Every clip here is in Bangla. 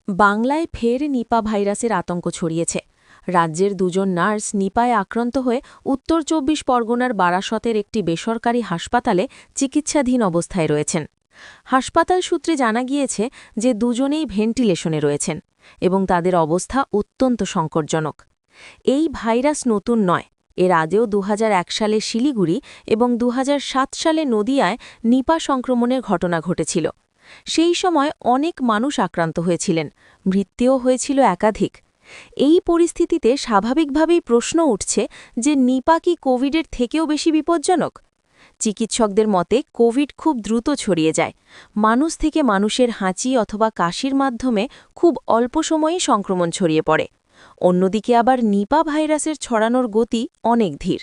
বাংলায় ফের নিপা ভাইরাসের আতঙ্ক ছড়িয়েছে। রাজ্যের দুজন নার্স নিপায় আক্রান্ত হয়ে উত্তর ২৪ পরগনার বারাসতের একটি বেসরকারি হাসপাতালে চিকিৎসাধীন অবস্থায় রয়েছেন। হাসপাতাল সূত্রে জানা গিয়েছে যে দুজনেই ভেন্টিলেশনে রয়েছেন এবং তাদের অবস্থা অত্যন্ত সংকটজনক। এই ভাইরাস নতুন নয়, এর আগেও ২০০১ সালে শিলিগুড়ি এবং ২০০৭ সালে নদিয়ায় নিপা সংক্রমণের ঘটনা ঘটেছিল। সেই সময় অনেক মানুষ আক্রান্ত হয়েছিলেন, মৃত্যুও হয়েছিল একাধিক। এই পরিস্থিতিতে স্বাভাবিকভাবেই প্রশ্ন উঠছে যে নিপা কি কোভিডের থেকেও বেশি বিপজ্জনক। চিকিৎসকদের মতে কোভিড খুব দ্রুত ছড়িয়ে যায়, মানুষ থেকে মানুষের হাঁচি অথবা কাশির মাধ্যমে খুব অল্প সময়েই সংক্রমণ ছড়িয়ে পড়ে। অন্যদিকে আবার নিপা ভাইরাসের ছড়ানোর গতি অনেক ধীর।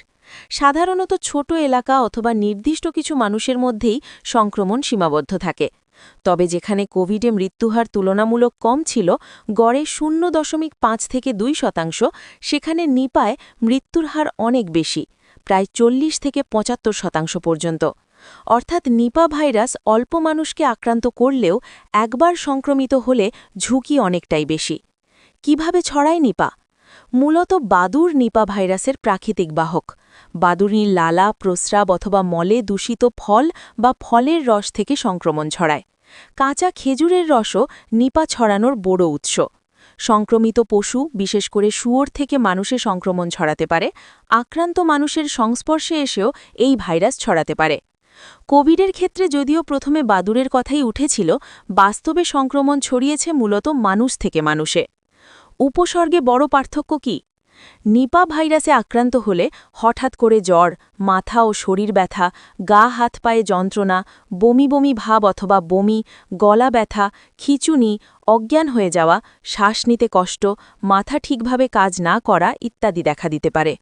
সাধারণত ছোট এলাকা অথবা নির্দিষ্ট কিছু মানুষের মধ্যেই সংক্রমণ সীমাবদ্ধ থাকে। তবে যেখানে কোভিডে মৃত্যুহার তুলনামূলক কম ছিল, গড়ে ০.৫ থেকে ২%, সেখানে নিপায় মৃত্যুর হার অনেক বেশি, প্রায় ৪০ থেকে ৭৫% পর্যন্ত। অর্থাৎ নিপা ভাইরাস অল্প মানুষকে আক্রান্ত করলেও একবার সংক্রমিত হলে ঝুঁকি অনেকটাই বেশি। কিভাবে ছড়ায় নিপা? মূলত বাদুর নিপা ভাইরাসের প্রাকৃতিক বাহক। বাদুড়ির লালা, প্রস্রাব অথবা মলে দূষিত ফল বা ফলের রস থেকে সংক্রমণ ছড়ায়। কাঁচা খেজুরের রসও নিপা ছড়ানোর বড় উৎস। সংক্রমিত পশু, বিশেষ করে শুয়োর থেকে মানুষে সংক্রমণ ছড়াতে পারে। আক্রান্ত মানুষের সংস্পর্শে এসেও এই ভাইরাস ছড়াতে পারে। কোভিডের ক্ষেত্রে যদিও প্রথমে বাদুড়ের কথাই উঠেছিল, বাস্তবে সংক্রমণ ছড়িয়েছে মূলত মানুষ থেকে মানুষে। উপসর্গে বড় পার্থক্য কি? নিপা ভাইরাসে আক্রান্ত হলে হঠাৎ করে জ্বর, মাথা ও শরীর ব্যথা, গা হাত পায়ে যন্ত্রণা, বমি বমি ভাব অথবা বমি, গলা ব্যথা, খিঁচুনি, অজ্ঞান হয়ে যাওয়া, শ্বাস নিতে কষ্ট, মাথা ঠিকভাবে কাজ না করা ইত্যাদি দেখা দিতে পারে।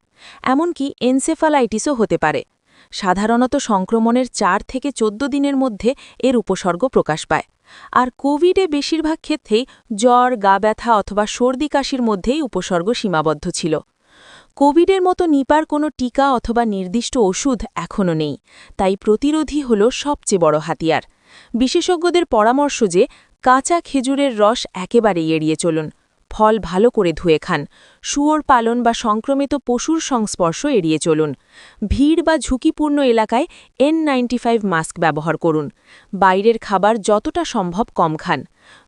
এমনকি এনসেফালাইটিসও হতে পারে। সাধারণত সংক্রমণের ৪ থেকে ১৪ দিনের মধ্যে এর উপসর্গ প্রকাশ পায়। আর কোভিডে বেশিরভাগ ক্ষেত্রেই জ্বর, গা ব্যথা অথবা সর্দি কাশির মধ্যেই উপসর্গ সীমাবদ্ধ ছিল। কোভিডের মতো নিপার কোনো টিকা অথবা নির্দিষ্ট ওষুধ এখনও নেই, তাই প্রতিরোধী হল সবচেয়ে বড় হাতিয়ার। বিশেষজ্ঞদের পরামর্শ যে কাঁচা খেজুরের রস একেবারেই এড়িয়ে চলুন, ফল ভালো করে ধুয়ে খান, শুয়োর পালন বা সংক্রমিত পশুর সংস্পর্শ এড়িয়ে চলুন, ভিড় বা ঝুঁকিপূর্ণ এলাকায় N95 মাস্ক ব্যবহার করুন, বাইরের খাবার যতটা সম্ভব কম খান।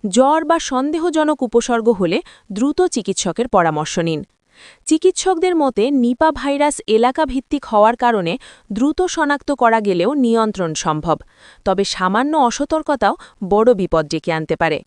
জ্বর বা সন্দেহজনক উপসর্গ হলে দ্রুত চিকিৎসকের পরামর্শ নিন। চিকিৎসকদের মতে নিপা ভাইরাস এলাকাভিত্তিক হওয়ার কারণে দ্রুত শনাক্ত করা গেলেও নিয়ন্ত্রণ সম্ভব, তবে সামান্য অসতর্কতাও বড় বিপদ ডেকে আনতে পারে।